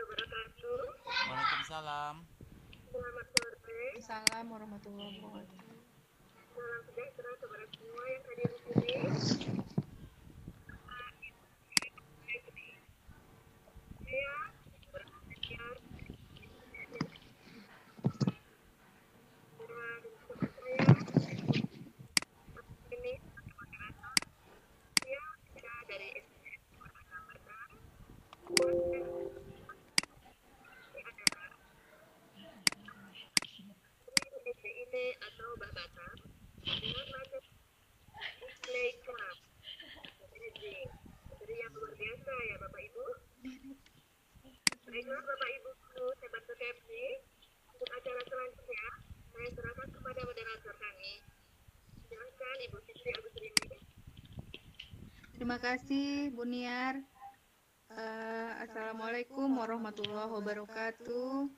wabarakatuh. Waalaikumsalam. Selamat sore. Assalamualaikum warahmatullahi wabarakatuh. Salam sejahtera kepada semua yang hadir di sini. Saya berhasil dan teman saya ini dia dari SDN Batam. BPIT atau Batam dengan macam display club. Jadi yang luar biasa ya Bapak Ibu. Baiklah Bapak Ibu, saya bantu KFC. Untuk acara selanjutnya, saya serahkan kepada moderator kami. Silakan Ibu Siti Agusrini. Terima kasih Bu Niar. Assalamualaikum warahmatullahi wabarakatuh.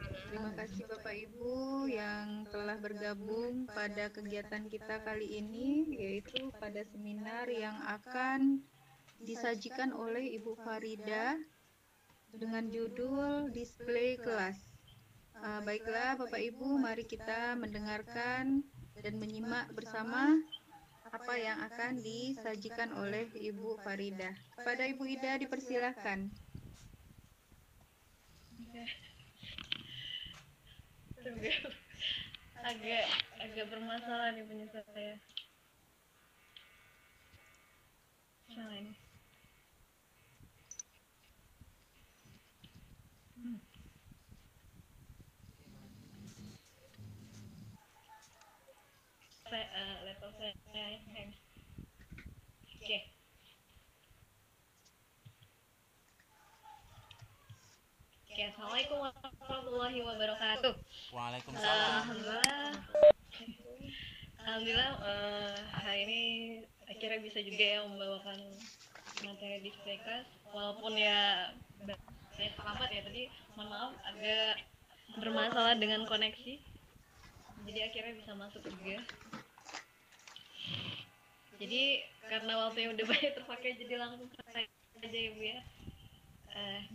Terima kasih Bapak Ibu yang telah bergabung pada kegiatan kita kali ini, yaitu pada seminar yang akan disajikan oleh Ibu Farida dengan judul Display Kelas. Baiklah Bapak Ibu, mari kita mendengarkan dan menyimak bersama apa yang akan disajikan oleh Ibu Farida. Kepada Ibu Ida dipersilahkan. agak bermasalah nih punya saya. Salah ini. Laptop saya hang. Oke. Assalamualaikum warahmatullahi wabarakatuh. Waalaikumsalam. Alhamdulillah hari ini akhirnya bisa juga ya membawakan materi display class, walaupun ya banyak terlambat ya tadi, mohon maaf agak bermasalah dengan koneksi, jadi akhirnya bisa masuk juga. Jadi karena waktunya udah banyak terpakai, jadi langsung selesai aja ya Bu ya.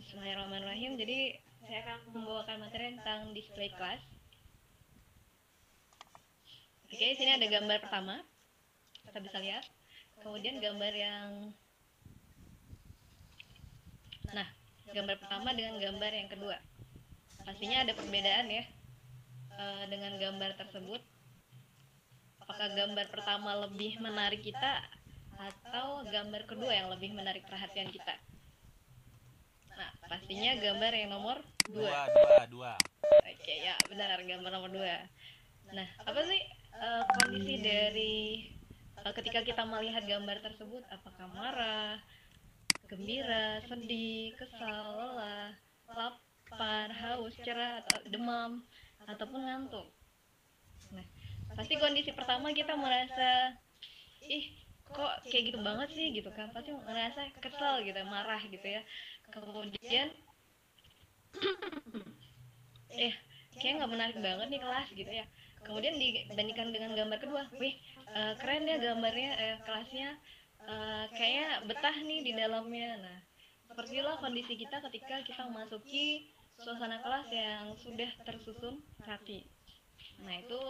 Bismillahirrahmanirrahim. Jadi saya akan membawakan materi tentang display class. Oke, sini ada gambar pertama, kita bisa lihat. Kemudian gambar yang, nah, gambar pertama dengan gambar yang kedua. Pastinya ada perbedaan ya dengan gambar tersebut. Apakah gambar pertama lebih menarik kita atau gambar kedua yang lebih menarik perhatian kita? Nah, pastinya gambar yang nomor 2. Oke, ya benar, gambar nomor 2. Nah, apa sih kondisi dari ketika kita melihat gambar tersebut? Apakah marah, gembira, sedih, kesal, lelah, lapar, haus, cerah, atau demam, ataupun ngantuk? Nah, pasti kondisi pertama kita merasa, ih kok kayak gitu banget sih gitu kan, pasti merasa kesal gitu, marah gitu ya. Kemudian kayak nggak menarik banget nih kelas gitu ya. Kemudian dibandingkan dengan gambar kedua, wih keren ya gambarnya, kelasnya kayaknya betah nih di dalamnya. Nah, seperti itulah kondisi kita ketika kita memasuki suasana kelas yang sudah tersusun rapi. Nah itu,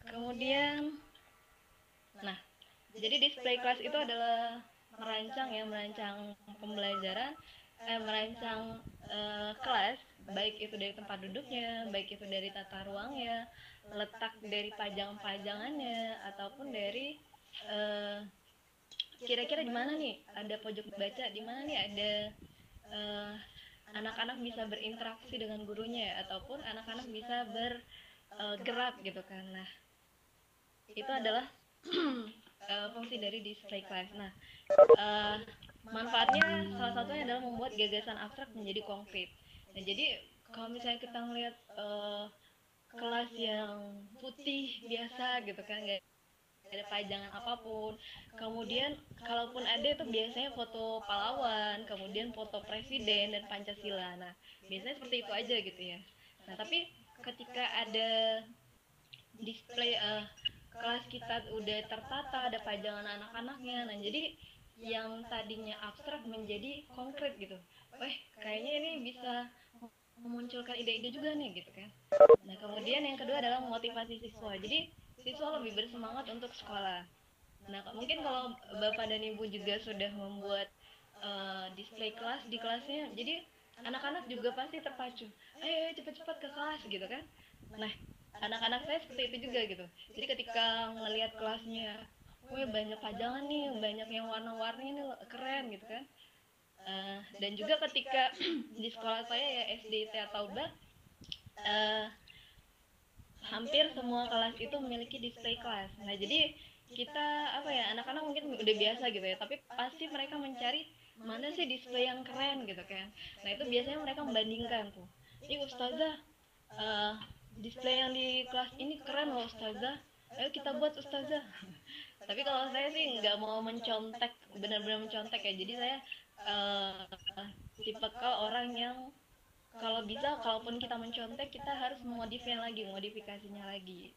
kemudian, nah jadi display class itu adalah merancang pembelajaran, merancang kelas, baik itu dari tempat duduknya, baik itu dari tata ruangnya, letak dari pajang-pajangannya, ataupun dari kira-kira di mana nih ada pojok baca, di mana nih ada anak-anak bisa berinteraksi dengan gurunya, ataupun anak-anak bisa bergerak gitu kan. Nah itu adalah fungsi dari display class. Nah, manfaatnya salah satunya adalah membuat gagasan abstrak menjadi konkret. Nah, jadi kalau misalnya kita ngelihat kelas yang putih biasa gitu kan, nggak ada pajangan apapun, kemudian kalaupun ada itu biasanya foto pahlawan, kemudian foto presiden dan Pancasila. Nah, biasanya seperti itu aja gitu ya. Nah, tapi ketika ada display kelas kita udah tertata, ada pajangan anak-anaknya, nah jadi yang tadinya abstrak menjadi konkret gitu. Kayaknya ini bisa memunculkan ide-ide juga nih gitu kan. Nah, kemudian yang kedua adalah motivasi siswa. Jadi siswa lebih bersemangat untuk sekolah. Nah, mungkin kalau Bapak dan Ibu juga sudah membuat display kelas di kelasnya, jadi anak-anak juga pasti terpacu. Ayo cepat-cepat ke kelas gitu kan. Nah, anak-anak saya seperti itu juga gitu. Jadi ketika melihat kelasnya, banyak pajangan nih, banyak yang warna-warni nih, keren gitu kan. Dan juga ketika di sekolah saya ya SD Tia Tauba, hampir semua kelas itu memiliki display kelas. Nah, jadi kita anak-anak mungkin udah biasa gitu ya, tapi pasti mereka mencari mana sih display yang keren gitu kan. Nah, itu biasanya mereka membandingkan tuh. Ini ustazah, display yang di kelas ini keren loh ustazah. Ayo kita buat ustazah. Tapi kalau saya sih nggak mau mencontek, benar-benar mencontek ya. Jadi saya tipikal orang yang kalau bisa, kalaupun kita mencontek, kita harus modifikasinya lagi.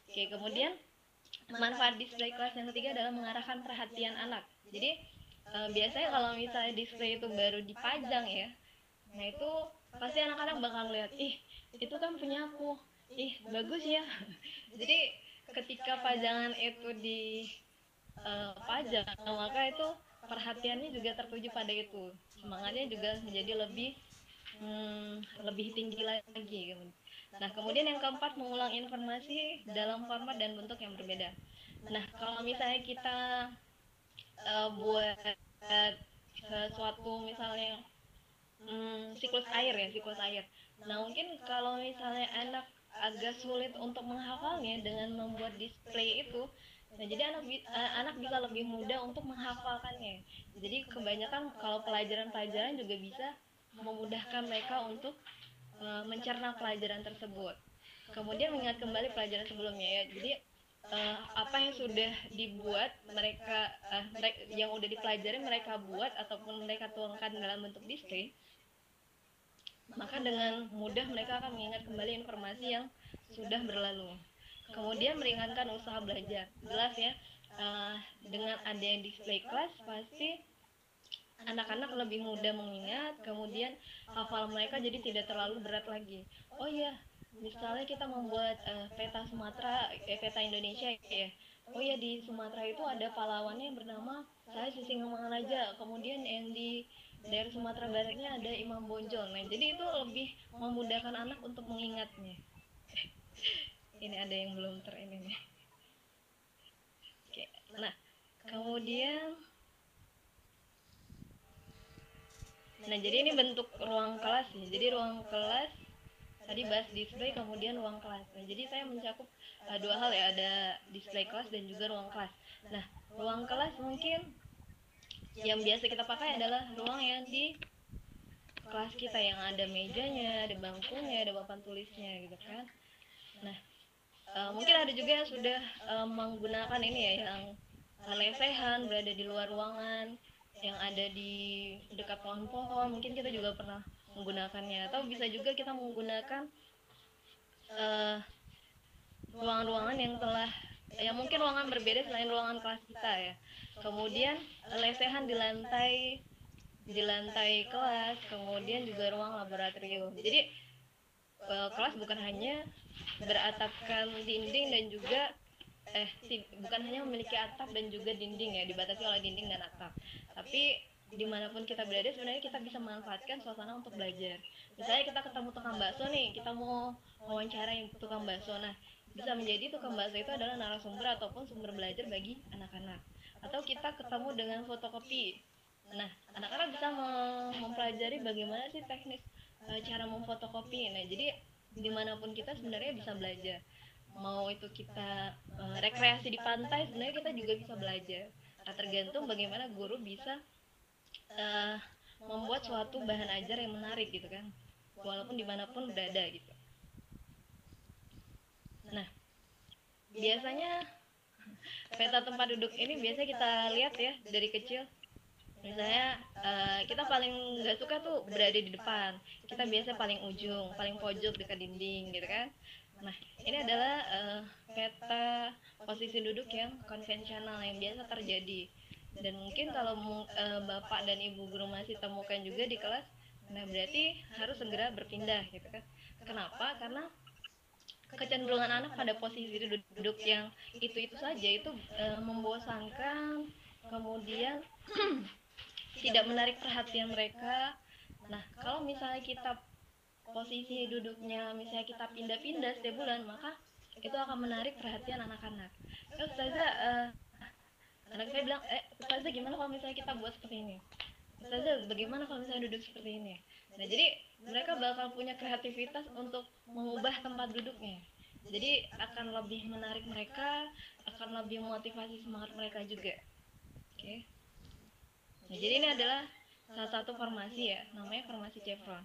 Oke, kemudian manfaat display kelas yang ketiga adalah mengarahkan perhatian anak. Jadi biasanya kalau misalnya display itu baru dipajang ya, nah itu pasti anak-anak bakal lihat, itu kan punya aku, bagus ya. Jadi ketika pajangan itu dipajang, maka itu perhatiannya juga tertuju pada itu, semangatnya juga menjadi lebih tinggi lagi. Nah, kemudian yang keempat, mengulang informasi dalam format dan bentuk yang berbeda. Nah, kalau misalnya kita buat sesuatu misalnya siklus air. Nah, mungkin kalau misalnya anak agak sulit untuk menghafalnya dengan membuat display itu, nah jadi anak bisa lebih mudah untuk menghafalkannya. Jadi kebanyakan kalau pelajaran-pelajaran juga bisa memudahkan mereka untuk mencerna pelajaran tersebut. Kemudian mengingat kembali pelajaran sebelumnya ya. Jadi apa yang sudah dibuat mereka yang udah dipelajari mereka buat ataupun mereka tuangkan dalam bentuk display, maka dengan mudah mereka akan mengingat kembali informasi yang sudah berlalu. Kemudian meringankan usaha belajar. Jelas ya, dengan adanya display kelas pasti anak-anak lebih mudah mengingat, kemudian hafal mereka jadi tidak terlalu berat lagi. Oh iya, misalnya kita membuat peta Sumatera, peta Indonesia ya. Oh iya, di Sumatera itu ada pahlawannya yang bernama saya Sisingamangaraja. Kemudian yang di daerah Sumatera Baratnya ada Imam Bonjol. Nah, jadi itu lebih memudahkan anak untuk mengingatnya. Ini ada yang belum ini nih. Oke. Nah, kemudian jadi ini bentuk ruang kelas nih. Jadi ruang kelas tadi bahas display, kemudian ruang kelas. Nah, jadi saya mencakup dua hal ya, ada display kelas dan juga ruang kelas. Nah, ruang kelas mungkin yang biasa kita pakai adalah ruang yang di kelas kita, yang ada mejanya, ada bangkunya, ada papan tulisnya gitu kan. Nah, mungkin ada juga yang sudah menggunakan ini ya, yang lesehan berada di luar ruangan, yang ada di dekat pohon-pohon. Mungkin kita juga pernah menggunakannya, atau bisa juga kita menggunakan ruangan-ruangan yang mungkin ruangan berbeda selain ruangan kelas kita ya. Kemudian lesehan di lantai kelas, kemudian juga ruang laboratorium. Jadi kelas bukan hanya beratapkan dinding dan juga bukan hanya memiliki atap dan juga dinding ya, dibatasi oleh dinding dan atap, tapi dimanapun kita berada sebenarnya kita bisa memanfaatkan suasana untuk belajar. Misalnya kita ketemu tukang bakso nih, kita mau wawancara yang tukang bakso. Nah, bisa menjadi tukang bakso itu adalah narasumber ataupun sumber belajar bagi anak-anak. Atau kita ketemu dengan fotokopi. Nah, anak-anak bisa mempelajari bagaimana sih teknis cara memfotokopi. Nah, jadi dimanapun kita sebenarnya bisa belajar. Mau itu kita rekreasi di pantai, sebenarnya kita juga bisa belajar. Nah, tergantung bagaimana guru bisa membuat suatu bahan ajar yang menarik gitu kan, walaupun dimanapun berada gitu. Nah, biasanya peta tempat duduk ini biasa kita lihat ya dari kecil. Misalnya kita paling nggak suka tuh berada di depan, kita biasa paling ujung, paling pojok dekat dinding gitu kan. Nah, ini adalah peta posisi duduk yang konvensional yang biasa terjadi. Dan mungkin kalau bapak dan ibu guru masih temukan juga di kelas, nah berarti harus segera berpindah gitu kan. Kenapa? Karena kecenderungan anak pada posisi duduk yang itu saja itu membosankan, kemudian tidak menarik perhatian mereka. Nah, kalau misalnya kita posisi duduknya misalnya kita pindah-pindah setiap bulan, maka itu akan menarik perhatian anak-anak. Ustazah, anak saya bilang, Ustazah gimana kalau misalnya kita buat seperti ini? Ustazah, bagaimana kalau misalnya duduk seperti ini? Nah, jadi mereka bakal punya kreativitas untuk mengubah tempat duduknya. Jadi akan lebih menarik mereka, akan lebih memotivasi semangat mereka juga. Oke. Nah, jadi ini adalah salah satu formasi ya, namanya formasi chevron.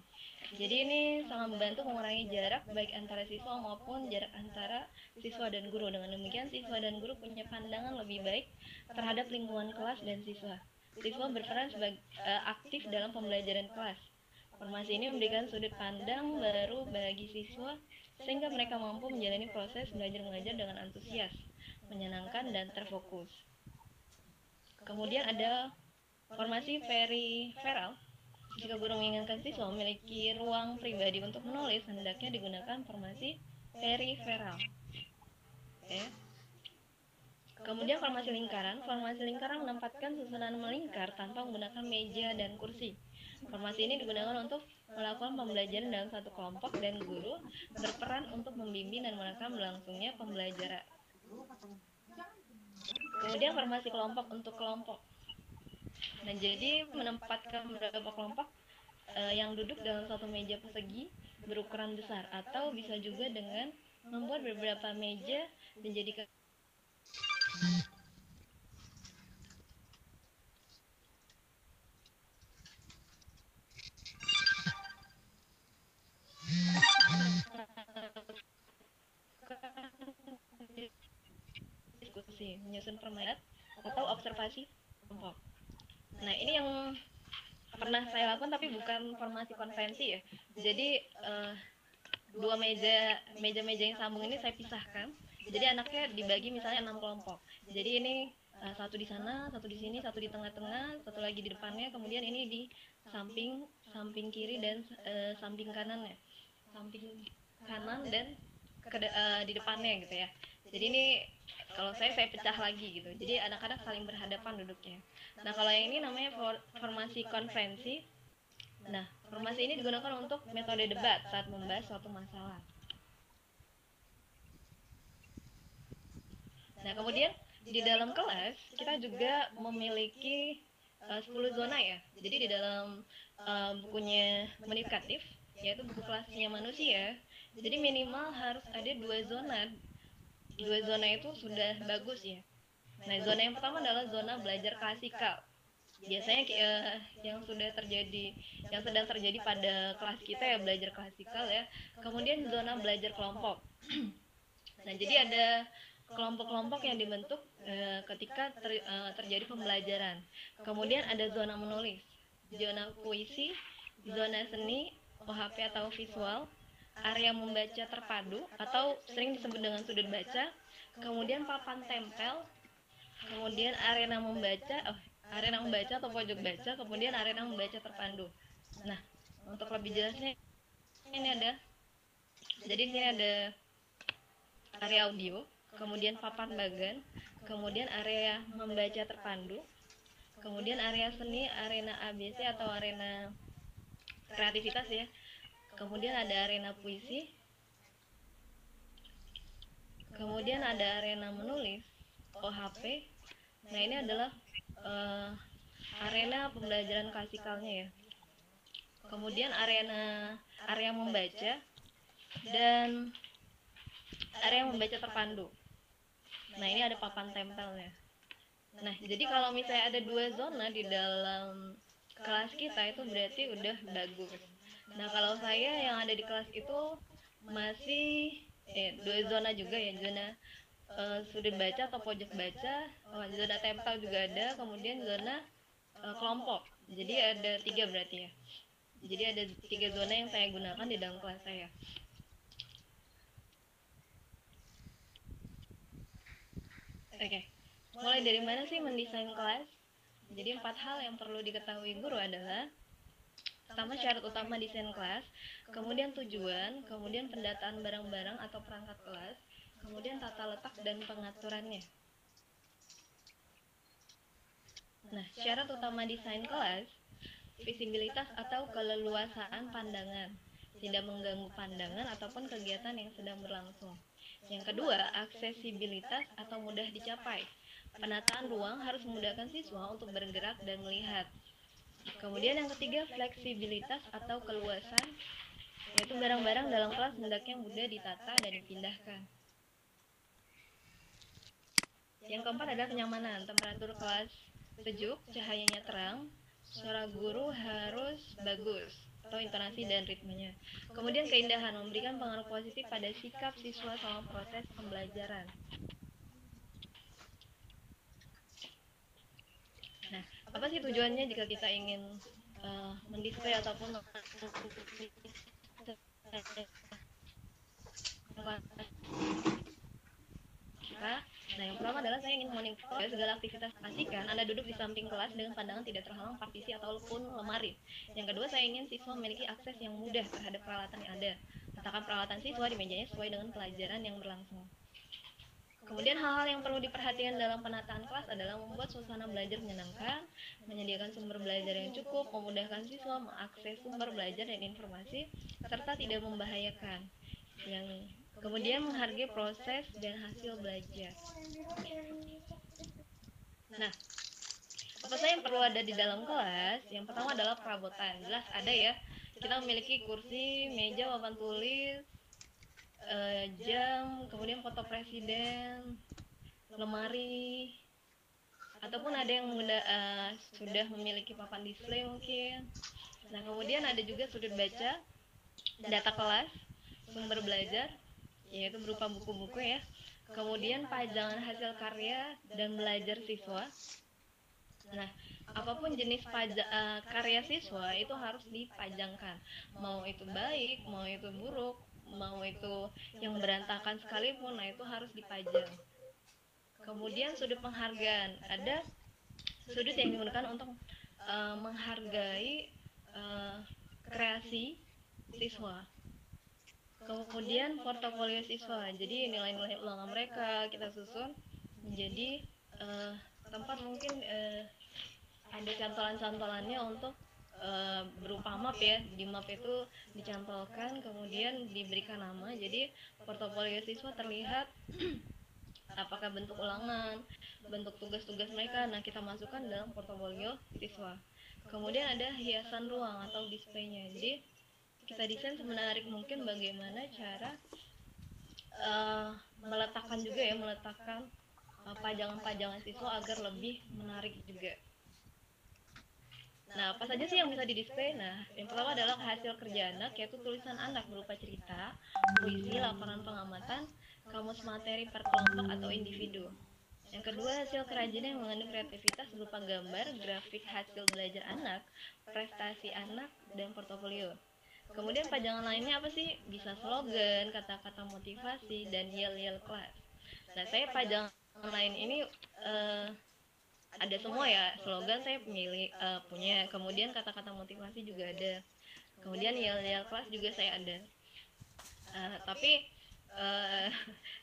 Jadi ini sangat membantu mengurangi jarak baik antara siswa maupun jarak antara siswa dan guru. Dengan demikian siswa dan guru punya pandangan lebih baik terhadap lingkungan kelas dan siswa. Siswa berperan sebagai aktif dalam pembelajaran kelas. Formasi ini memberikan sudut pandang baru bagi siswa sehingga mereka mampu menjalani proses belajar mengajar dengan antusias, menyenangkan dan terfokus. Kemudian ada formasi periferal. Jika guru menginginkan siswa memiliki ruang pribadi untuk menulis, hendaknya digunakan formasi periferal. Oke. Kemudian formasi lingkaran. Formasi lingkaran menempatkan susunan melingkar tanpa menggunakan meja dan kursi. Formasi ini digunakan untuk melakukan pembelajaran dalam satu kelompok dan guru berperan untuk membimbing dan menekan berlangsungnya pembelajaran. Kemudian formasi kelompok untuk kelompok. Nah, jadi menempatkan beberapa kelompok yang duduk dalam satu meja persegi berukuran besar, atau bisa juga dengan membuat beberapa meja menjadikan diskusi, menyusun permainan atau observasi kelompok. Nah, ini yang pernah saya lakukan tapi bukan formasi konvensi ya. Jadi dua meja-meja yang sambung ini saya pisahkan. Jadi anaknya dibagi misalnya 6 kelompok. Jadi ini satu di sana, satu di sini, satu di tengah-tengah, satu lagi di depannya, kemudian ini di samping kiri dan samping kanannya. Samping kanan dan di depannya gitu ya. Jadi ini kalau saya pecah lagi gitu. Jadi anak-anak saling berhadapan duduknya. Nah, kalau yang ini namanya formasi konferensi. Nah, formasi ini digunakan untuk metode debat saat membahas suatu masalah. Nah, kemudian di dalam kelas kita juga memiliki 10 zona ya. Jadi di dalam bukunya Menitkatif, yaitu buku kelasnya manusia, jadi minimal harus ada 2 zona. 2 zona itu sudah bagus ya. Nah, zona yang pertama adalah zona belajar klasikal. Biasanya yang sedang terjadi pada kelas kita ya, belajar klasikal ya. Kemudian zona belajar kelompok. Nah, jadi ada kelompok-kelompok yang dibentuk ketika terjadi pembelajaran. Kemudian ada zona menulis, zona puisi, zona seni, OHP atau visual, area membaca terpadu atau sering disebut dengan sudut baca, kemudian papan tempel, kemudian arena membaca atau pojok baca, kemudian arena membaca terpandu. Nah, untuk lebih jelasnya ini ada, jadi di sini ada area audio, kemudian papan bagan, kemudian area membaca terpandu, kemudian area seni, arena ABC atau arena kreativitas ya, kemudian ada arena puisi, kemudian ada arena menulis, OHP. Nah, ini adalah arena pembelajaran klasikalnya ya. Kemudian area membaca dan area membaca terpandu. Nah, ini ada papan tempelnya. Nah, jadi kalau misalnya ada 2 zona di dalam kelas kita itu berarti udah bagus. Nah, kalau saya yang ada di kelas itu masih 2 zona juga ya, zona sudut baca atau pojok baca, zona tempel juga ada, kemudian zona kelompok. Jadi ada 3 berarti ya. Jadi ada 3 zona yang saya gunakan di dalam kelas saya. Oke. Mulai dari mana sih mendesain kelas? Jadi 4 hal yang perlu diketahui guru adalah pertama syarat utama desain kelas, kemudian tujuan, kemudian pendataan barang-barang atau perangkat kelas, kemudian tata letak dan pengaturannya. Nah, syarat utama desain kelas, visibilitas atau keleluasaan pandangan, tidak mengganggu pandangan ataupun kegiatan yang sedang berlangsung. Yang kedua, aksesibilitas atau mudah dicapai. Penataan ruang harus memudahkan siswa untuk bergerak dan melihat. Kemudian yang ketiga, fleksibilitas atau keluasan, yaitu barang-barang dalam kelas hendaknya mudah ditata dan dipindahkan. Yang keempat adalah kenyamanan, temperatur kelas sejuk, cahayanya terang, suara guru harus bagus, atau intonasi dan ritmenya. Kemudian keindahan, memberikan pengaruh positif pada sikap siswa selama proses pembelajaran. Nah, apa sih tujuannya jika kita ingin mendisplay ataupun Nah, yang pertama adalah saya ingin monitor segala aktivitas. Pastikan Anda duduk di samping kelas dengan pandangan tidak terhalang partisi ataupun lemari. Yang kedua, saya ingin siswa memiliki akses yang mudah terhadap peralatan yang ada. Letakkan peralatan siswa di mejanya sesuai dengan pelajaran yang berlangsung. Kemudian hal-hal yang perlu diperhatikan dalam penataan kelas adalah membuat suasana belajar menyenangkan, menyediakan sumber belajar yang cukup, memudahkan siswa mengakses sumber belajar dan informasi, serta tidak membahayakan. Kemudian menghargai proses dan hasil belajar. Nah, apa saja yang perlu ada di dalam kelas? Yang pertama adalah perabotan. Jelas ada ya. Kita memiliki kursi, meja, papan tulis, jam, kemudian foto presiden, lemari, ataupun ada yang sudah memiliki papan display mungkin. Nah, kemudian ada juga sudut baca, data kelas, sumber belajar, yaitu berupa buku-buku ya. Kemudian pajangan hasil karya dan belajar siswa. Nah, apapun jenis karya siswa itu harus dipajangkan. Mau itu baik, mau itu buruk, mau itu yang berantakan sekalipun, nah itu harus dipajang. Kemudian sudut penghargaan, ada sudut yang digunakan untuk menghargai kreasi siswa. Kemudian portofolio siswa, jadi nilai-nilai ulangan mereka kita susun menjadi tempat mungkin ada cantolan-cantolannya untuk berupa map ya. Di map itu dicantolkan, kemudian diberikan nama, jadi portofolio siswa terlihat apakah bentuk ulangan, bentuk tugas-tugas mereka. Nah, kita masukkan dalam portofolio siswa. Kemudian ada hiasan ruang atau displaynya, jadi kita desain semenarik mungkin bagaimana cara meletakkan juga ya, meletakkan pajangan-pajangan siswa agar lebih menarik juga. Nah, apa saja sih yang bisa didisplay? Nah, yang pertama adalah hasil kerja anak, yaitu tulisan anak berupa cerita, puisi, laporan pengamatan, kamus materi per kelompok atau individu. Yang kedua, hasil kerajinan yang mengandung kreativitas berupa gambar, grafik hasil belajar anak, prestasi anak, dan portofolio. Kemudian pajangan lainnya apa sih? Bisa slogan, kata-kata motivasi, dan yel-yel kelas. Nah, saya pajangan lain ini ada semua ya. Slogan saya punya, kemudian kata-kata motivasi juga ada, kemudian yel-yel kelas juga saya ada. Tapi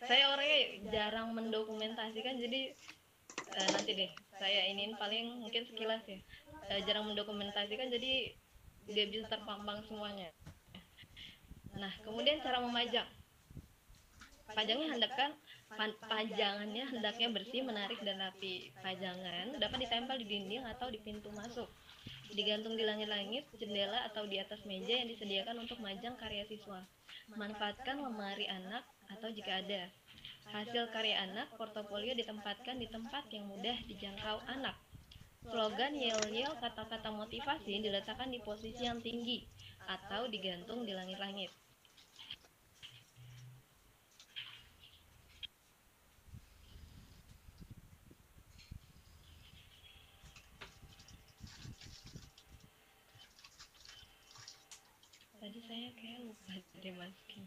saya orangnya jarang mendokumentasikan, jadi nanti deh saya iniin paling mungkin sekilas ya. Jarang mendokumentasikan, jadi tidak bisa terpampang semuanya. Nah, kemudian cara memajang. Pajangannya hendaknya bersih, menarik, dan rapi. Pajangan dapat ditempel di dinding atau di pintu masuk, digantung di langit-langit, jendela, atau di atas meja yang disediakan untuk majang karya siswa. Manfaatkan lemari anak atau jika ada. Hasil karya anak, portofolio ditempatkan di tempat yang mudah dijangkau anak. Slogan, yel-yel, kata-kata motivasi diletakkan di posisi yang tinggi atau digantung di langit-langit. Tadi saya kayak lupa deh masukin.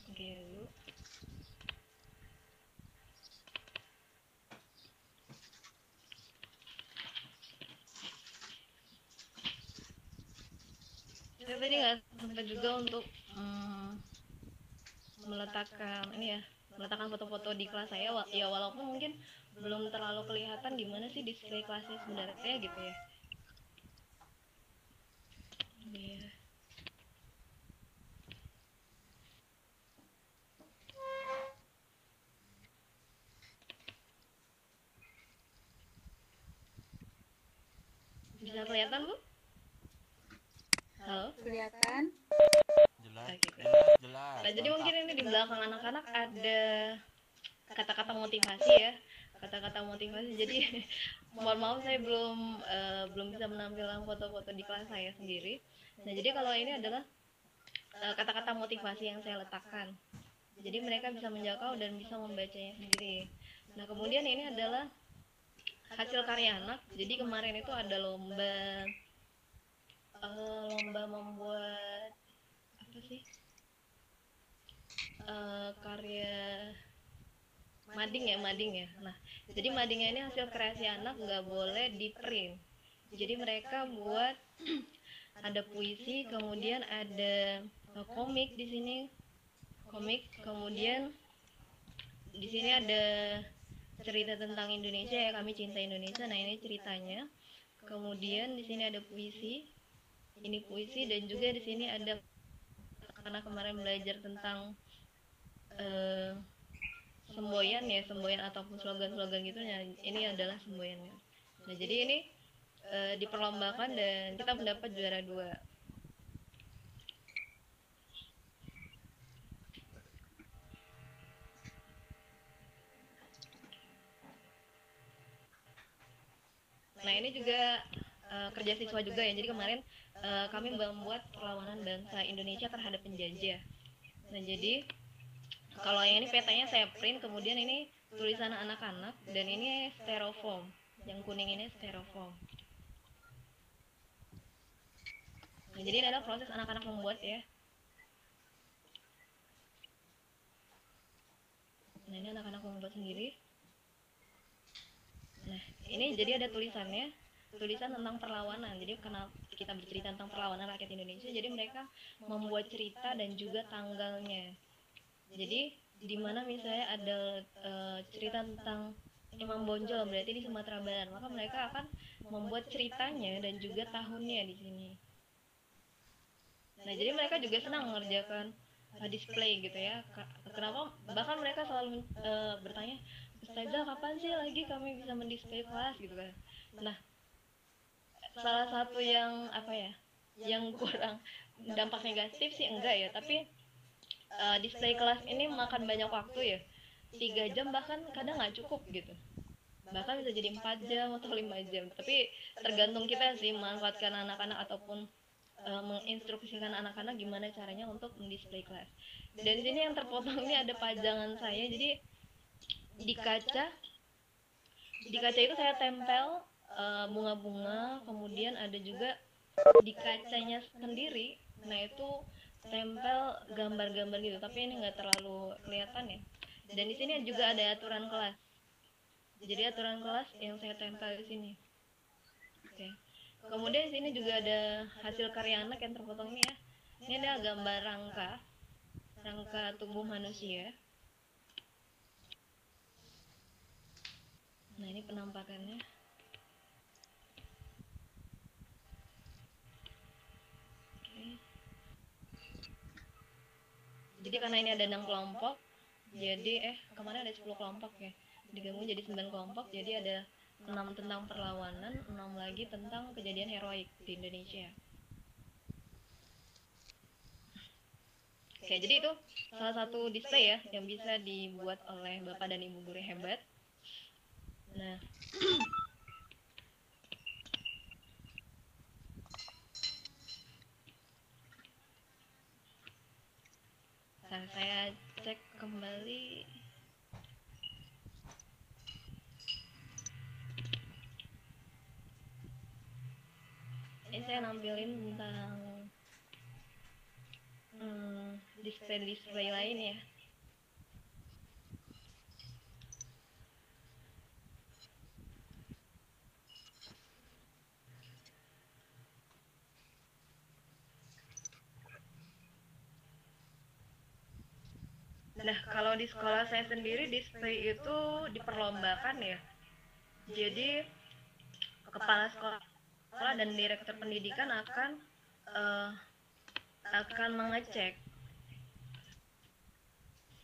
Oke, dulu. Saya tadi nggak sempat juga untuk meletakkan ini ya, meletakkan foto-foto di kelas saya. Ya walaupun mungkin belum terlalu kelihatan gimana sih display kelasnya sebenarnya gitu ya. Iya. Bisa kelihatan Bu? Halo? Kelihatan? Jelas, Oke, jelas, jelas. Nah, jadi Mantap. mungkin ini di belakang anak-anak ada kata-kata motivasi ya, kata-kata motivasi. Jadi mohon maaf saya belum bisa menampilkan foto-foto di kelas saya sendiri. Nah, jadi kalau ini adalah kata-kata motivasi yang saya letakkan. Jadi mereka bisa menjangkau dan bisa membacanya sendiri. Nah, kemudian ini adalah hasil karya anak. Jadi kemarin itu ada lomba membuat apa sih? Karya mading ya. Nah, jadi madingnya ini hasil kreasi anak, nggak boleh di print. Jadi mereka buat ada puisi, kemudian ada komik di sini, komik, kemudian di sini ada cerita tentang Indonesia ya, kami cinta Indonesia. Nah, ini ceritanya. Kemudian di sini ada puisi, ini puisi, dan juga di sini ada karena kemarin belajar tentang semboyan ya, semboyan ataupun slogan-slogan gitu. Nah, ini adalah semboyannya. Nah, jadi ini diperlombakan dan kita mendapat juara 2. Nah, ini juga kerja siswa juga ya. Jadi kemarin kami membuat perlawanan bangsa Indonesia terhadap penjajah. Nah, jadi kalau yang ini petanya saya print, kemudian ini tulisan anak-anak, dan ini styrofoam. Yang kuning ini styrofoam. Nah, jadi ini adalah proses anak-anak membuat ya. Nah, ini anak-anak membuat sendiri. Nah, ini jadi ada tulisannya, tulisan tentang perlawanan. Jadi karena kita bercerita tentang perlawanan rakyat Indonesia, jadi mereka membuat cerita dan juga tanggalnya. Jadi di mana misalnya ada cerita tentang Imam Bonjol berarti di Sumatera Barat, maka mereka akan membuat ceritanya dan juga tahunnya di sini. Nah, jadi mereka juga senang mengerjakan display gitu ya. Kenapa? Bahkan mereka selalu bertanya, Ustazah kapan sih lagi kami bisa mendisplay kelas gitu kan. Nah, salah satu yang apa ya, yang kurang dampak negatif sih enggak ya, tapi display kelas ini makan banyak waktu ya, 3 jam bahkan kadang nggak cukup gitu, bahkan bisa jadi 4 jam atau 5 jam, tapi tergantung kita sih memanfaatkan anak-anak ataupun menginstruksikan anak-anak gimana caranya untuk mendisplay kelas. Dan di sini yang terpotong ini ada pajangan saya, jadi di kaca itu saya tempel bunga-bunga, kemudian ada juga di kacanya sendiri, nah itu tempel gambar-gambar gitu, tapi ini nggak terlalu kelihatan ya. Dan di sini juga ada aturan kelas, jadi aturan kelas yang saya tempel di sini. Oke. Kemudian di sini juga ada hasil karya anak yang terpotong ini ya. Ini ada gambar rangka tubuh manusia. Nah, ini penampakannya. Oke. Jadi karena ini ada 6 kelompok, jadi kemarin ada 10 kelompok ya, digabung jadi 9 kelompok, jadi ada 6 tentang perlawanan, 6 lagi tentang kejadian heroik di Indonesia. Oke, jadi itu salah satu display ya yang bisa dibuat oleh Bapak dan Ibu guru hebat. Nah, saya cek kembali. Ini saya nampilin tentang display lain ya. Nah, kalau di sekolah saya sendiri display itu diperlombakan ya. Jadi kepala sekolah dan direktur pendidikan eh, akan mengecek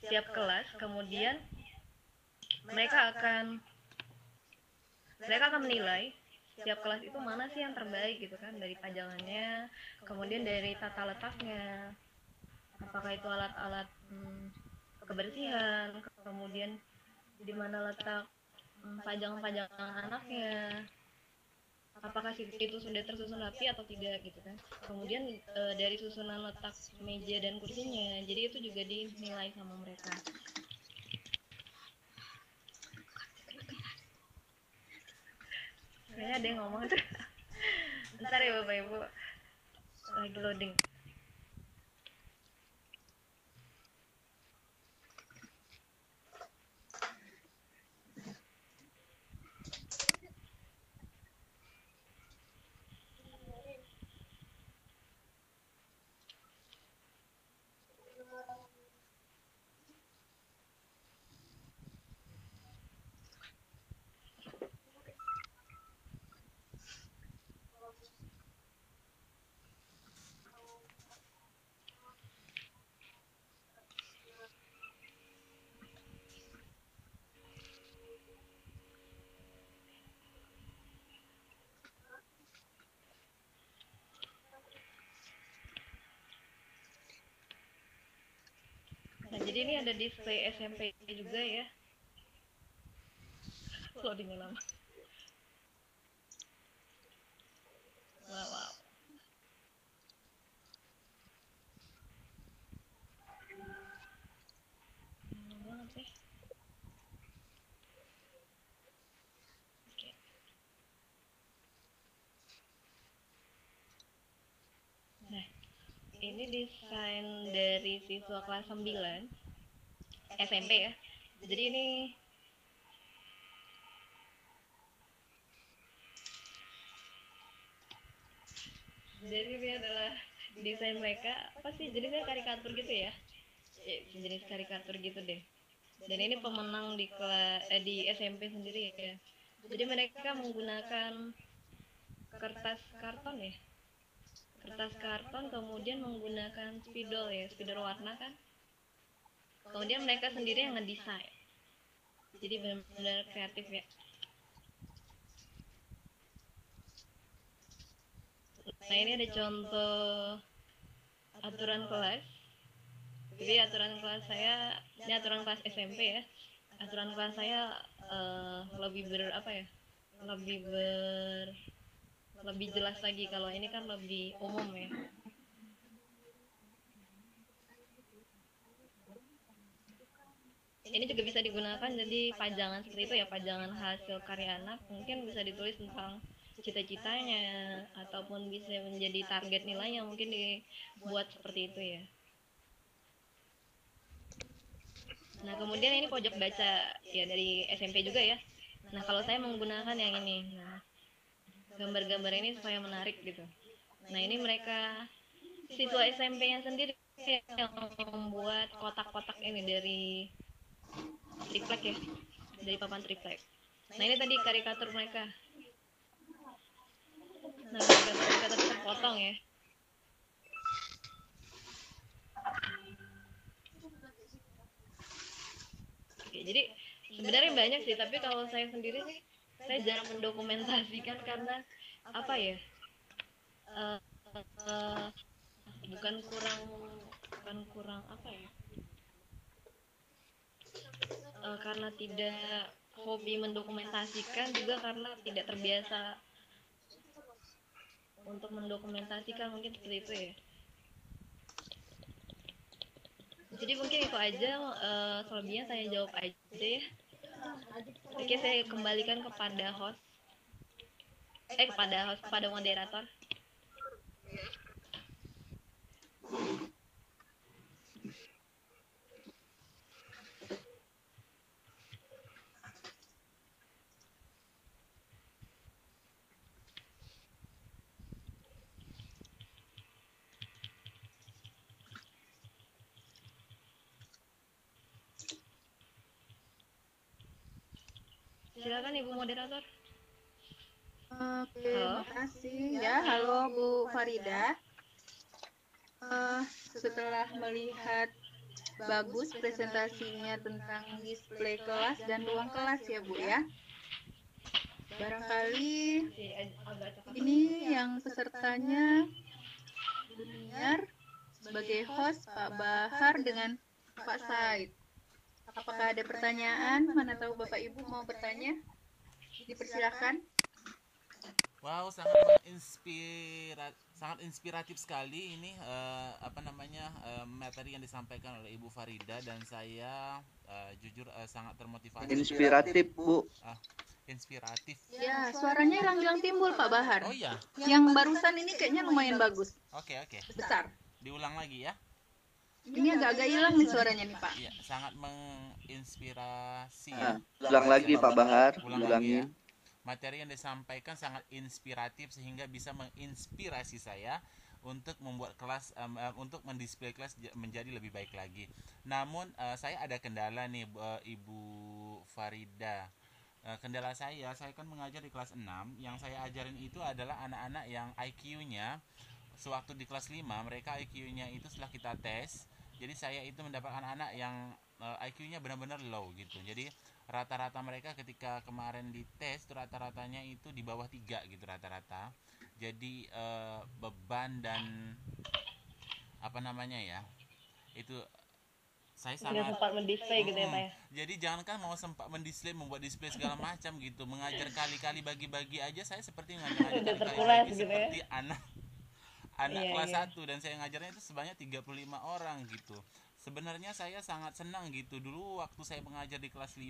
setiap kelas, kemudian mereka akan menilai setiap kelas itu mana sih yang terbaik gitu kan, dari pajangannya, kemudian dari tata letaknya, apakah itu alat-alat kebersihan, kemudian di mana letak pajangan-pajangan anaknya, apakah itu sudah tersusun rapi atau tidak gitu kan. Kemudian dari susunan letak meja dan kursinya, jadi itu juga dinilai sama mereka. Kayaknya ada yang ngomong tuh. Bentar ya Bapak Ibu, lagi loading. Nah, jadi ini ada display SMP juga ya. Loadingnya lama. Wow. Banget ya. Oke. Nah, ini desain dari siswa kelas 9 SMP ya. Jadi ini adalah desain mereka, apa sih jenisnya, karikatur gitu ya, jenis karikatur gitu deh. Dan ini pemenang di SMP sendiri ya. Jadi mereka menggunakan kertas karton, kemudian menggunakan spidol warna kan. Kemudian mereka sendiri yang ngedesain. Jadi benar-benar kreatif ya. Nah, ini ada contoh aturan kelas. Jadi aturan kelas saya, ini aturan kelas SMP ya. Aturan kelas saya lebih jelas lagi. Kalau ini kan lebih umum ya. Ini juga bisa digunakan jadi pajangan seperti itu ya, pajangan hasil karya anak. Mungkin bisa ditulis tentang cita-citanya, ataupun bisa menjadi target nilai yang mungkin dibuat seperti itu ya. Nah, kemudian ini pojok baca ya dari SMP juga ya. Nah, kalau saya menggunakan yang ini. Nah, gambar-gambar ini supaya menarik gitu. Nah, ini mereka siswa SMP-nya sendiri yang membuat kotak-kotak ini dari triplek ya, dari papan triplek. Nah, ini tadi karikatur mereka. Nah, karikatur terpotong ya. Oke, jadi sebenarnya banyak sih, tapi kalau saya sendiri sih saya jarang mendokumentasikan karena apa ya, bukan kurang apa ya, karena tidak hobi mendokumentasikan, juga karena tidak terbiasa untuk mendokumentasikan, mungkin seperti itu ya. Jadi mungkin itu aja, selebihnya saya jawab aja ya. Oke, saya kembalikan kepada kepada moderator. Silakan Ibu moderator. Oke, Halo. makasih ya. Halo Bu Farida. Setelah melihat bagus presentasinya tentang display kelas dan ruang kelas ya Bu ya. Barangkali Agak cepat. ini yang pesertanya Buniar sebagai host, Pak Bahar dengan Pak Said. Apakah ada pertanyaan? Mana tahu Bapak Ibu mau bertanya? Dipersilakan. Wow, sangat inspiratif sekali ini materi yang disampaikan oleh Ibu Farida, dan saya jujur sangat termotivasi. Inspiratif, Bu. Inspiratif. Ya, suaranya hilang-hilang timbul Pak Bahar. Oh iya. Yang barusan ini kayaknya lumayan bagus. Oke. Besar. Diulang lagi ya. Ini agak-agak hilang nih suaranya nih Pak. Iya, sangat menginspirasi ya. Ulang lagi Pak Bahar, Ulang lagi ya. ulangin. Materi yang disampaikan sangat inspiratif sehingga bisa menginspirasi saya untuk membuat kelas, untuk mendisplay kelas menjadi lebih baik lagi. Namun saya ada kendala nih, Ibu Farida. Kendala saya kan mengajar di kelas 6. Yang saya ajarin itu adalah anak-anak yang IQ-nya sewaktu di kelas 5, mereka IQ-nya itu setelah kita tes. Jadi saya itu mendapatkan anak yang IQ-nya benar-benar low gitu. Jadi rata-rata mereka ketika kemarin dites rata-ratanya itu di bawah 3 gitu rata-rata. Jadi beban dan itu saya Nggak sangat sempat mendisplay gitu ya Pak ya. Jadi jangankan mau sempat mendisplay, membuat display segala macam gitu, mengajar kali-kali bagi-bagi aja saya seperti ngajar Udah kali-kali terkulas bagi gitu ya. seperti anak Iya, kelas iya. 1, dan saya ngajarnya itu sebanyak 35 orang gitu. Sebenarnya saya sangat senang gitu. Dulu waktu saya mengajar di kelas 5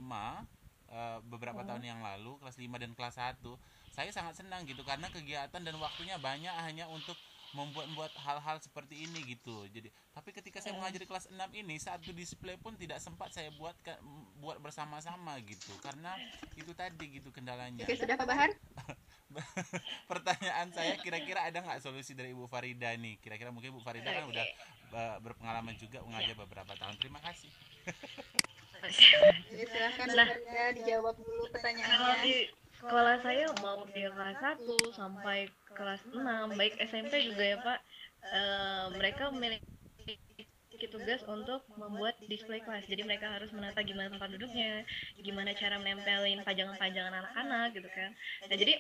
beberapa tahun yang lalu, kelas 5 dan kelas 1, saya sangat senang gitu karena kegiatan dan waktunya banyak hanya untuk membuat hal-hal seperti ini gitu. Jadi tapi ketika saya mengajar di kelas 6 ini, satu display pun tidak sempat saya buat bersama-sama gitu karena itu tadi gitu kendalanya. Oke, sudah Pak Bahar? Pertanyaan saya, kira-kira ada nggak solusi dari Ibu Farida nih? Kira-kira mungkin Ibu Farida kan udah berpengalaman juga mengajar beberapa tahun. Terima kasih. Jadi silakan Bu Nah. Farida dijawab dulu Kalau pertanyaannya. di sekolah saya mau di kelas 1 sampai kelas 6, baik SMP juga ya Pak, mereka memiliki tugas untuk membuat display kelas. Jadi mereka harus menata gimana tempat duduknya, gimana cara menempelin pajangan-pajangan anak-anak gitu kan. Nah jadi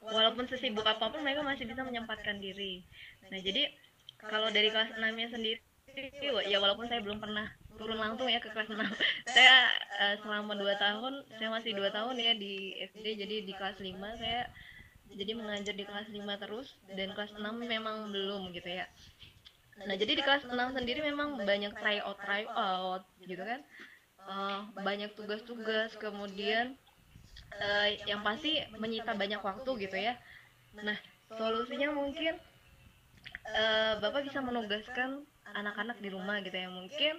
walaupun sesibuk apapun mereka masih bisa menyempatkan diri. Nah jadi kalau dari kelas 6-nya sendiri, ya walaupun saya belum pernah turun langsung ya ke kelas 6, saya selama 2 tahun, saya masih 2 tahun ya di SD, jadi di kelas 5 saya jadi mengajar di kelas 5 terus, dan kelas 6 memang belum gitu ya. Nah jadi di kelas 6 sendiri memang banyak try out gitu kan, banyak tugas-tugas, kemudian yang pasti menyita banyak waktu gitu ya. Nah solusinya mungkin Bapak bisa menugaskan anak-anak di rumah gitu ya. Mungkin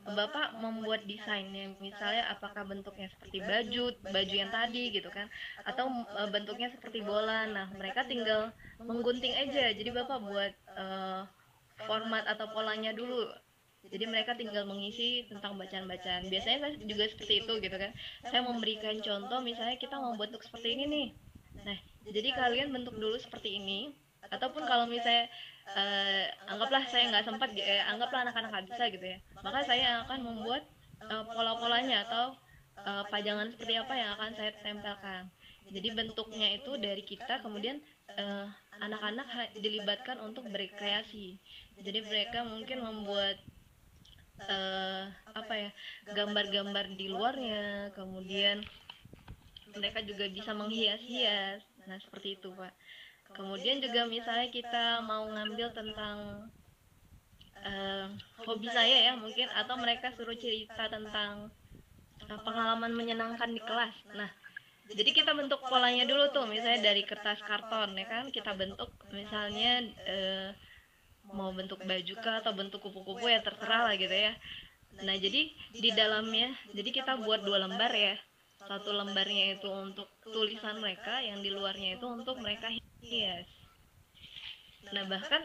Bapak membuat desainnya, misalnya apakah bentuknya seperti baju yang tadi gitu kan, atau bentuknya seperti bola. Nah mereka tinggal menggunting aja, jadi Bapak buat format atau polanya dulu. Jadi mereka tinggal mengisi tentang bacaan-bacaan. Biasanya saya juga seperti itu gitu kan. Saya memberikan contoh, misalnya kita mau bentuk seperti ini nih. Nah, jadi kalian bentuk dulu seperti ini. Ataupun kalau misalnya anggaplah saya nggak sempat, anggaplah anak-anak nggak bisa gitu ya. Maka saya akan membuat pola-polanya atau pajangan seperti apa yang akan saya tempelkan. Jadi bentuknya itu dari kita, kemudian anak-anak dilibatkan untuk berkreasi. Jadi mereka mungkin membuat gambar-gambar di luarnya, kemudian mereka juga bisa menghias-hias. Nah seperti itu Pak. Kemudian juga misalnya kita mau ngambil tentang hobi saya ya mungkin, atau mereka suruh cerita tentang pengalaman menyenangkan di kelas. Nah jadi kita bentuk polanya dulu tuh, misalnya dari kertas karton ya kan, kita bentuk misalnya mau bentuk baju kah atau bentuk kupu-kupu ya terserah lah gitu ya. Nah jadi di dalamnya, jadi kita buat 2 lembar ya, satu lembarnya itu untuk tulisan mereka, yang di luarnya itu untuk mereka hias. Nah bahkan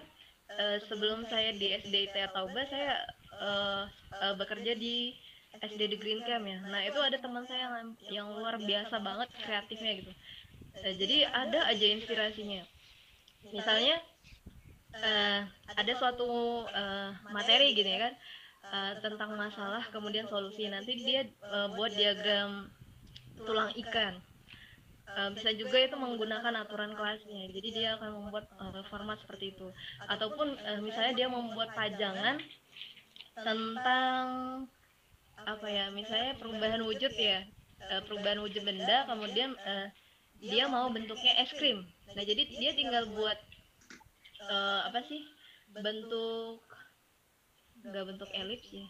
sebelum saya di SD ITA Tauba, saya bekerja di SD di Green Camp ya. Nah itu ada teman saya yang luar biasa banget kreatifnya gitu. Jadi ada aja inspirasinya. Misalnya ada suatu materi gitu ya kan, tentang masalah kemudian solusi. Nanti dia buat diagram tulang ikan. Bisa juga itu menggunakan aturan kelasnya. Jadi dia akan membuat format seperti itu. Ataupun misalnya dia membuat pajangan tentang apa ya, misalnya perubahan wujud ya, perubahan wujud benda, kemudian dia mau bentuknya es krim. Nah jadi dia tinggal buat apa sih, bentuk, nggak bentuk elips ya,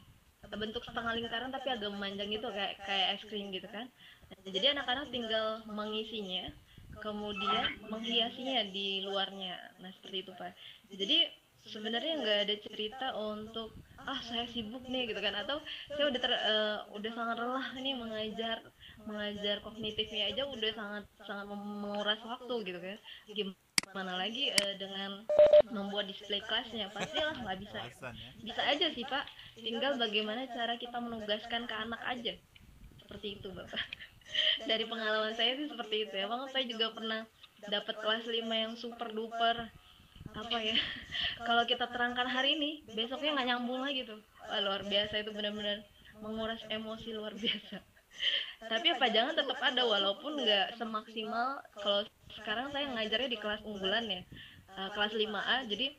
atau bentuk setengah lingkaran tapi agak memanjang gitu, kayak es krim gitu kan. Nah, jadi anak-anak tinggal mengisinya, kemudian menghiasinya di luarnya. Nah seperti itu Pak. Jadi sebenarnya nggak ada cerita untuk saya sibuk nih gitu kan, atau saya udah sangat lelah nih mengajar kognitifnya aja udah sangat sangat menguras waktu gitu kan. Gimana lagi dengan membuat display kelasnya? Pastilah nggak bisa. Alasan ya. Bisa aja sih Pak, tinggal bagaimana cara kita menugaskan ke anak aja. Seperti itu Bapak. Dari pengalaman saya sih seperti itu ya. Bang, saya juga pernah dapat kelas 5 yang super duper apa ya, kalau kita terangkan hari ini besoknya nggak nyambung lagi tuh. Wah, luar biasa, itu benar-benar menguras emosi luar biasa. Tapi apa jangan tetap ada, walaupun nggak semaksimal kalau sekarang saya ngajarnya di kelas unggulan ya, kelas 5A. Jadi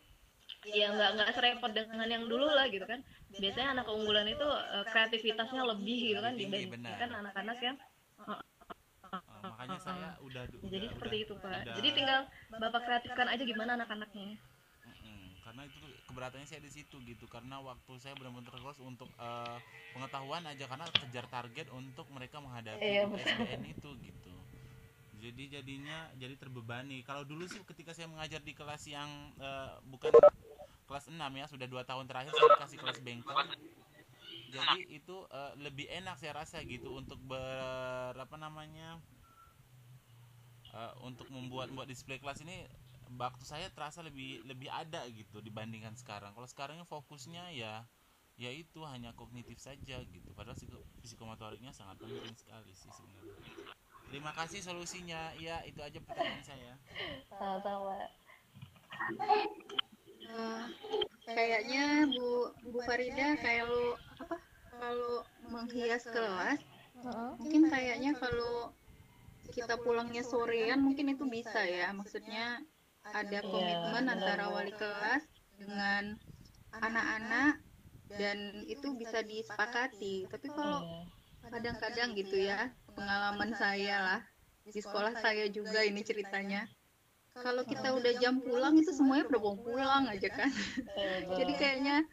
ya nggak serepot dengan yang dulu lah gitu kan. Biasanya anak keunggulan itu kreativitasnya lebih gitu kan Tinggi, dibandingkan benar. anak-anak yang Makanya saya jadi seperti itu Pak. udah, Jadi tinggal Bapak kreatifkan aja gimana anak-anaknya. karena itu tuh keberatannya saya di situ gitu, karena waktu saya benar-benar terus untuk pengetahuan aja, karena kejar target untuk mereka menghadapi Iya, betul. SBN itu gitu. Jadi terbebani. Kalau dulu sih ketika saya mengajar di kelas yang bukan kelas 6 ya, sudah 2 tahun terakhir saya dikasih kelas bengkel. Jadi itu lebih enak saya rasa gitu untuk untuk membuat display kelas ini. Waktu saya terasa lebih ada gitu dibandingkan sekarang. Kalau sekarangnya fokusnya ya itu hanya kognitif saja gitu. Padahal psikomotoriknya sangat penting sekali sih sebenarnya. Terima kasih solusinya. Ya, itu aja pertanyaan saya. Sama-sama. Kayaknya Bu Farida kalau menghias kelas mungkin kayaknya kalau kita pulangnya sorean mungkin itu bisa ya, maksudnya ada komitmen antara wali kelas dengan anak-anak dan itu bisa disepakati. Tapi kalau kadang-kadang gitu ya, pengalaman saya lah di sekolah saya juga ini ceritanya, kalau kita udah jam pulang itu semuanya udah mau pulang aja kan. Jadi kayaknya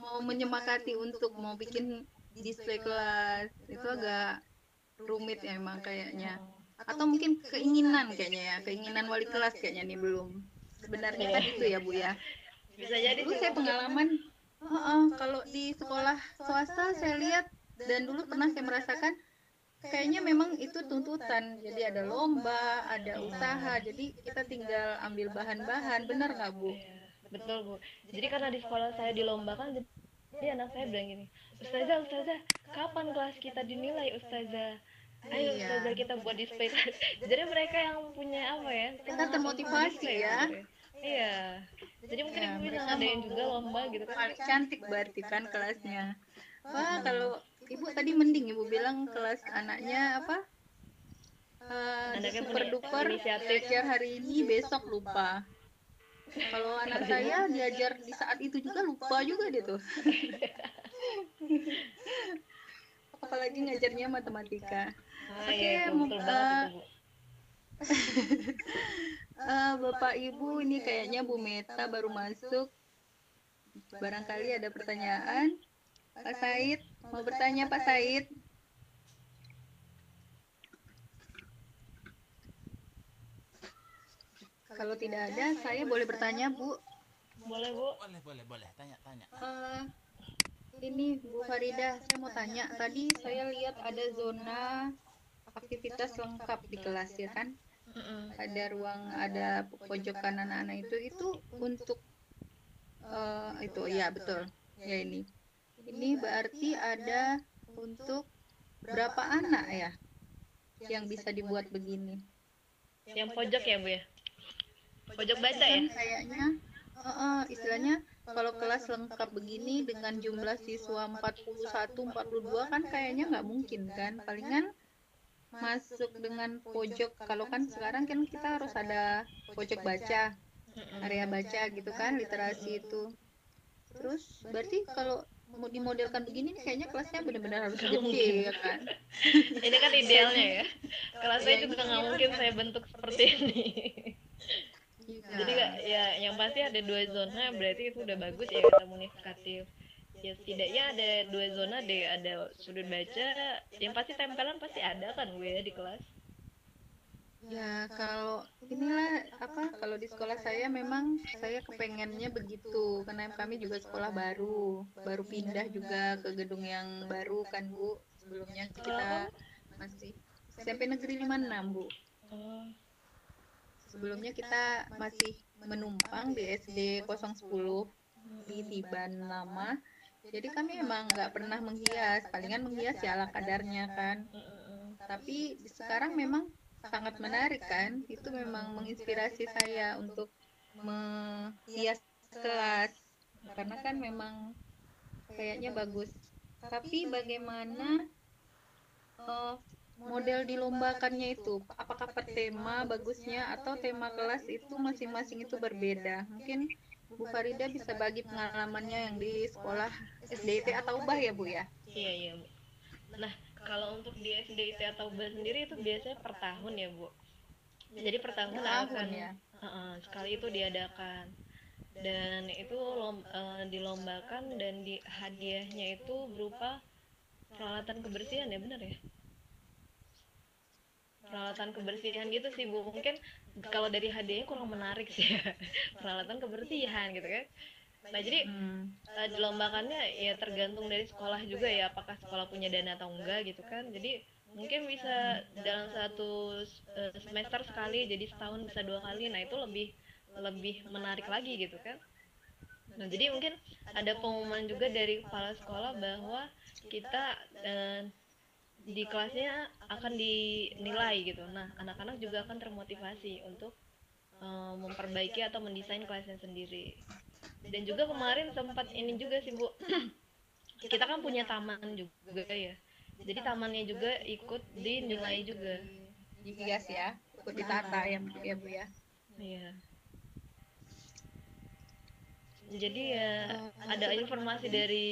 mau menyepakati untuk mau bikin display kelas itu agak rumit ya emang kayaknya. Atau mungkin keinginan wali kelas kayaknya nih belum. Sebenarnya kan itu ya Bu ya. Bisa jadi Dulu sih. saya pengalaman kalau di sekolah swasta saya lihat dan dulu pernah saya merasakan kayaknya memang itu tuntutan. Jadi ada lomba, ada usaha. Jadi kita tinggal ambil bahan-bahan. Benar nggak Bu? Betul Bu. Jadi karena di sekolah saya dilombakan, jadi anak saya bilang gini, Ustazah, kapan kelas kita dinilai Ustazah? Ayo Iya. Ustazah kita buat display. Jadi mereka yang punya apa ya? Kita termotivasi display ya. gitu. Iya. Jadi mungkin Ya, ibu bisa mereka ngadain mau juga lomba gitu kan. paling cantik berarti kan kelasnya. Wah, kalau Ibu tadi mending Ibu bilang kelas anaknya apa? Anaknya Super punya duper inisiatif. diajar hari ini, besok lupa. Kalau anak saya diajar di saat itu juga lupa juga dia tuh. Apalagi ngajarnya matematika. Ah iya, itu betul banget itu Bu. Bapak Ibu, ini kayaknya Bu Meta baru masuk. Barangkali ada pertanyaan. Pak Said, mau bertanya Pak Said? Kalau tidak ada, saya boleh bertanya Bu. Boleh Bu. Boleh. Tanya. Ini Bu Farida, saya mau tanya. Tadi saya lihat ada zona aktivitas lengkap di kelas ya kan? Ada ruang, ada pojokan anak-anak itu untuk itu ya betul ya ini berarti ada untuk berapa anak ya yang bisa dibuat begini. Yang pojok ya Bu ya? Pojok baca ya? Kan kayaknya istilahnya kalau kelas lengkap begini dengan jumlah siswa 41, 42 kan kayaknya nggak mungkin kan. Palingan masuk dengan pojok, kalau kan sekarang kan kita harus ada pojok baca, area baca gitu kan, literasi itu. Terus berarti kalau mau dimodelkan begini nih kayaknya kelasnya benar-benar harus gede ya kan. Ini kan idealnya ya. Kelas saya juga nggak mungkin saya bentuk seperti ini. Jadi ya yang pasti ada 2 zona, berarti itu udah bagus ya kata Munifikatif. Ya setidaknya ada 2 zona deh, ada sudut baca, yang pasti tempelan pasti ada kan Bu ya di kelas. Ya kalau inilah kalau di sekolah saya memang saya kepengennya begitu karena kami juga sekolah baru pindah juga ke gedung yang baru kan Bu. Sebelumnya kita masih SMP Negeri 56 Bu. Sebelumnya kita masih menumpang di SD 010 di Tiban lama. Jadi kami emang nggak pernah menghias, palingan menghias ya ala kadarnya kan. Tapi sekarang memang sangat menarik kan, itu memang menginspirasi saya untuk menghias kelas karena kan memang kayaknya bagus. Tapi bagaimana model dilombakannya itu, apakah per tema bagusnya atau tema kelas itu masing-masing itu berbeda? Mungkin Bu Farida bisa bagi pengalamannya yang di sekolah SDIT atau UBAH ya Bu ya? Iya Bu. Nah kalau untuk di SDIT atau UBAH sendiri itu biasanya per tahun ya Bu. Jadi per tahun akan ya? Sekali itu diadakan, dan itu dilombakan, dan hadiahnya itu berupa peralatan kebersihan ya, benar ya? Peralatan kebersihan gitu sih Bu. Mungkin kalau dari hadiahnya kurang menarik sih ya. Peralatan kebersihan gitu kan. Nah jadi dilombakannya ya tergantung dari sekolah juga ya, apakah sekolah punya dana atau enggak gitu kan. Jadi mungkin bisa dalam satu semester sekali, jadi setahun bisa 2 kali. Nah itu lebih menarik lagi gitu kan. Nah jadi mungkin ada pengumuman juga dari kepala sekolah bahwa kita di kelasnya akan dinilai gitu. Nah anak-anak juga akan termotivasi untuk memperbaiki atau mendesain kelasnya sendiri. Dan juga kemarin sempat ini juga sih Bu, kita kan punya taman juga ya, jadi tamannya juga ikut dinilai juga, Dihias ya, ikut ditata ya Bu ya. Iya. Jadi ya ada informasi dari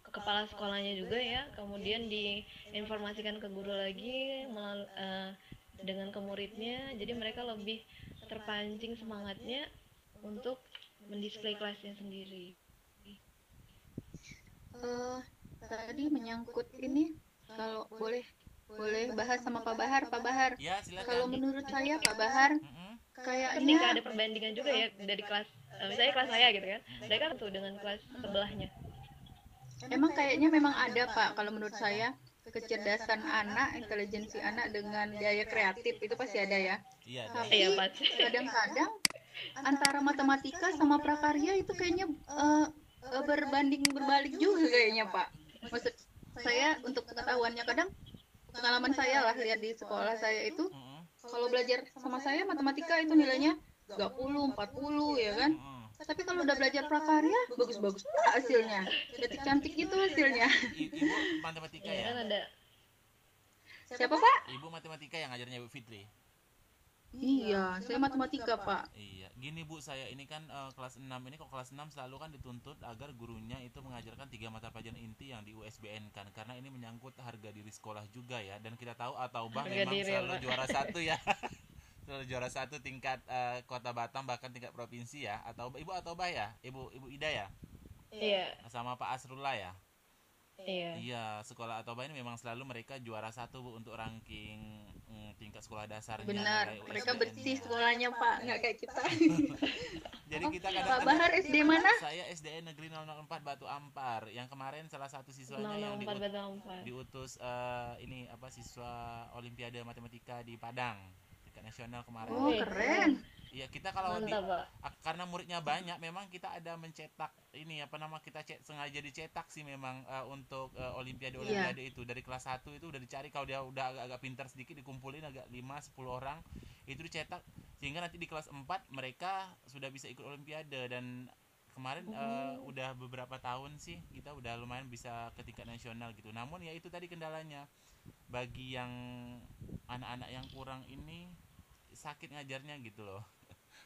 kepala sekolahnya juga ya, kemudian diinformasikan ke guru lagi dengan ke muridnya, jadi mereka lebih terpancing semangatnya untuk mendisplay kelasnya sendiri. Tadi menyangkut ini, kalau boleh bahas sama Pak Bahar. Ya, silakan. Kalau menurut saya Pak Bahar, Ketika kayaknya ada perbandingan juga ya dari kelas, misalnya kelas saya gitu kan, mereka kan tuh dengan kelas sebelahnya. emang kayaknya memang ada Pak, kalau menurut saya kecerdasan anak, intelijensi anak dengan gaya kreatif itu pasti ada ya. Iya. Tapi Iya pasti. kadang-kadang antara matematika sama prakarya itu kayaknya berbanding berbalik juga kayaknya Pak. Maksud saya untuk pengetahuannya, kadang pengalaman saya lah lihat di sekolah saya itu, kalau belajar sama saya matematika itu nilainya 30, 40 ya kan. Tapi kalau udah belajar prakarya bagus-bagus hasilnya, cantik gitu hasilnya. Ibu matematika Iya ya? kan ada. Siapa Pak? Ibu matematika yang ngajarnya Bu Fitri? Iya, saya matematika Pak. Iya, gini Bu, saya ini kan kelas 6 ini, kalau kelas 6 selalu kan dituntut agar gurunya itu mengajarkan 3 mata pelajaran inti yang di USBN kan, karena ini menyangkut harga diri sekolah juga ya, dan kita tahu Ataubah memang selalu juara 1 ya. Selalu juara 1 tingkat Kota Batam, bahkan tingkat provinsi ya. Ataubah, Ibu Ataubah ya? Ibu Ida ya? Iya. Sama Pak Asrullah ya? Iya. Iya, sekolah Ataubah ini memang selalu mereka juara 1 Bu untuk ranking tingkat sekolah dasarnya. Benar, nilai mereka USBN-nya. bersih sekolahnya Pak, nggak kayak kita. Jadi kita Pak Bahar SD mana? Saya SDN Negeri 004 Batu Ampar. Yang kemarin salah satu siswanya yang 004 Batu Ampar. diutus ini siswa Olimpiade Matematika di Padang tingkat nasional kemarin. Oh, keren. Iya, kita kalau Mantap, Pak. karena muridnya banyak, memang kita ada mencetak ini apa nama kita sengaja dicetak sih memang untuk olimpiade itu dari kelas 1 itu udah dicari, kalau dia udah agak-agak pintar sedikit dikumpulin agak 5-10 orang itu dicetak sehingga nanti di kelas 4 mereka sudah bisa ikut olimpiade. Dan kemarin udah beberapa tahun sih kita udah lumayan bisa ke tingkat nasional gitu. Namun ya itu tadi kendalanya, bagi yang anak-anak yang kurang ini sakit ngajarnya gitu loh.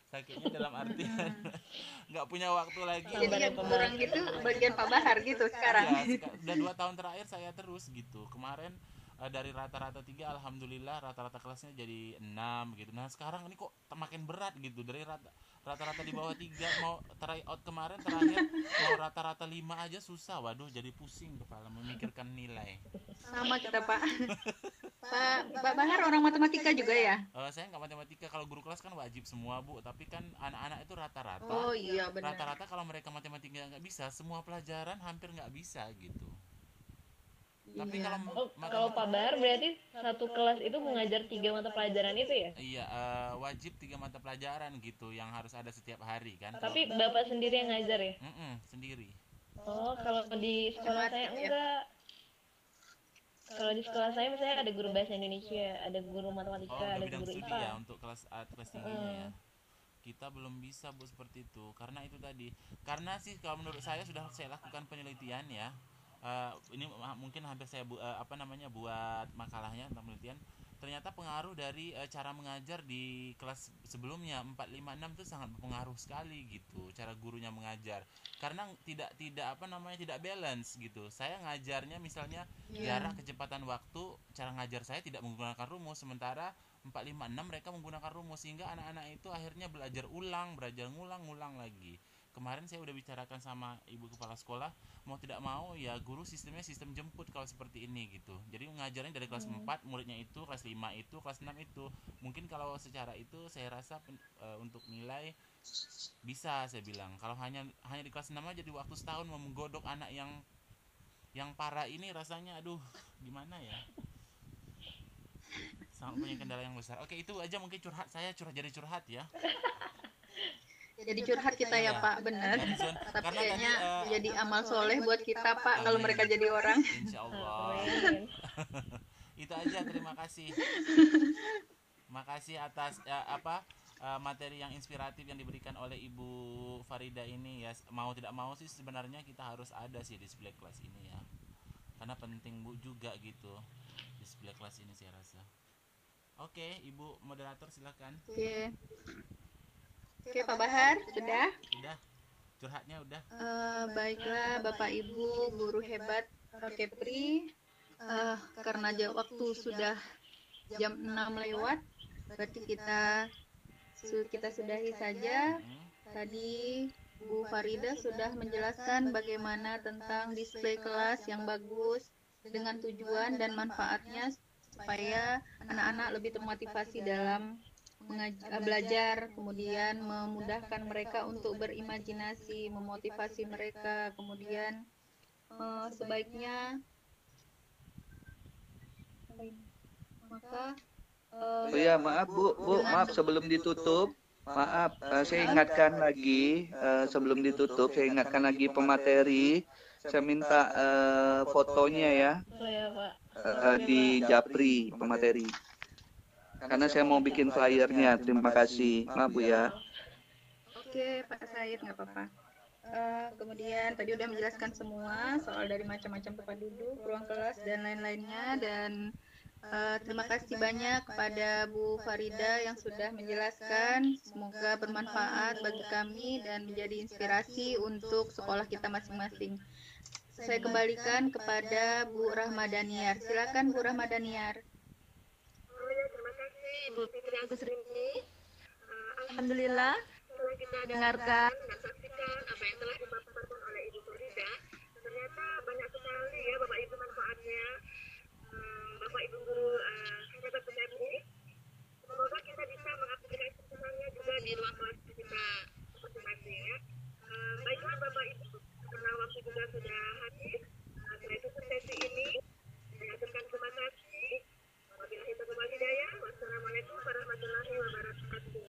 Sakitnya dalam artian nggak punya waktu lagi. Jadi yang kurang gitu bagian Pak Bahar gitu sekarang. Ya, udah 2 tahun terakhir saya terus gitu. Kemarin dari rata-rata 3, alhamdulillah rata-rata kelasnya jadi 6 gitu. Nah sekarang ini kok makin berat gitu, dari rata-rata di bawah 3 mau try out kemarin terakhir mau rata-rata 5 aja susah. Waduh, jadi pusing kepala memikirkan nilai. Sama kita Pak. Pak Bahar orang matematika juga ya? Saya nggak matematika, kalau guru kelas kan wajib semua Bu, tapi kan anak-anak itu rata-rata. Oh iya benar. Rata-rata kalau mereka matematika nggak bisa, semua pelajaran hampir nggak bisa gitu. Tapi Iya. Kalau Pak Bahar berarti satu kelas itu mengajar 3 mata pelajaran itu ya? Iya, wajib 3 mata pelajaran gitu yang harus ada setiap hari kan. Tapi Bapak sendiri yang ngajar ya? Sendiri. Oh, kalau di sekolah saya enggak. Kalau di sekolah saya misalnya ada guru bahasa Indonesia, ada guru matematika, ada bidang guru studi IPA. ya untuk kelas tingginya ya. Kita belum bisa Bu seperti itu karena itu tadi. Karena sih kalau menurut saya sudah saya lakukan penelitian ya. Ini mungkin hampir saya buat makalahnya tentang penelitian. Ternyata pengaruh dari cara mengajar di kelas sebelumnya 4, 5, 6 itu sangat berpengaruh sekali gitu cara gurunya mengajar. Karena tidak balance gitu. Saya ngajarnya misalnya jarak, kecepatan waktu, cara ngajar saya tidak menggunakan rumus, sementara 4, 5, 6 mereka menggunakan rumus sehingga anak-anak itu akhirnya belajar ngulang lagi. Kemarin saya udah bicarakan sama ibu kepala sekolah, mau tidak mau ya guru sistemnya sistem jemput kalau seperti ini gitu. Jadi ngajarnya dari kelas 4, muridnya itu kelas 5 itu, kelas 6 itu. Mungkin kalau secara itu saya rasa untuk nilai bisa saya bilang. Kalau hanya di kelas 6 aja di waktu setahun mau menggodok anak yang parah ini rasanya aduh gimana ya. Sangat punya kendala yang besar. Oke, itu aja mungkin curhat ya. Jadi curhat kita ya Pak, benar. Tapi Karena kayaknya tadi, jadi amal soleh buat kita Pak kalau mereka jadi orang. Insya Allah. Itu aja, terima kasih. Makasih atas materi yang inspiratif yang diberikan oleh Ibu Farida ini ya. Mau tidak mau sih sebenarnya kita harus ada sih display kelas ini ya. Karena penting Bu juga gitu display kelas ini saya rasa. Oke, Ibu moderator silakan. Oke Pak Bahar, sudah? Udah. Curhatnya udah. Baiklah Bapak Ibu guru hebat Kepri. Karena waktu sudah jam 6 lewat, berarti kita sudahi saja. Tadi Bu Farida sudah menjelaskan bagaimana tentang display kelas yang bagus dengan tujuan dan manfaatnya supaya anak-anak lebih termotivasi dalam belajar, kemudian memudahkan mereka untuk berimajinasi, memotivasi mereka, kemudian sebaiknya maka maaf Bu, maaf sebelum ditutup, maaf saya ingatkan lagi sebelum ditutup saya ingatkan lagi pemateri, saya minta fotonya ya di Japri pemateri. Karena saya mau bikin flyernya. Terima kasih. Maaf Bu ya. Oke Pak Said, nggak apa-apa. Kemudian tadi udah menjelaskan semua soal dari macam-macam tempat duduk, ruang kelas dan lain-lainnya. Dan terima kasih banyak kepada Bu Farida yang sudah menjelaskan. Semoga bermanfaat bagi kami dan menjadi inspirasi untuk sekolah kita masing-masing. Saya kembalikan kepada Bu Rahmadaniar. Silakan Bu Rahmadaniar. Ibu Fitri Agusrini. Alhamdulillah. Setelah kita dengarkan dan saksikan apa yang telah dipaparkan oleh Ibu Farida, ternyata banyak sekali ya Bapak Ibu manfaatnya. Bapak Ibu guru hebat PMI. Semoga kita bisa mengaplikasikannya juga di ruang kelas kita masing-masing ya. Baiklah Bapak Ibu, karena waktu juga sudah habis. Saya tutup sesi ini. Saya aturkan terima kasih. Wabillahi taufiq wal hidayah. Wassalamualaikum warahmatullahi wabarakatuh.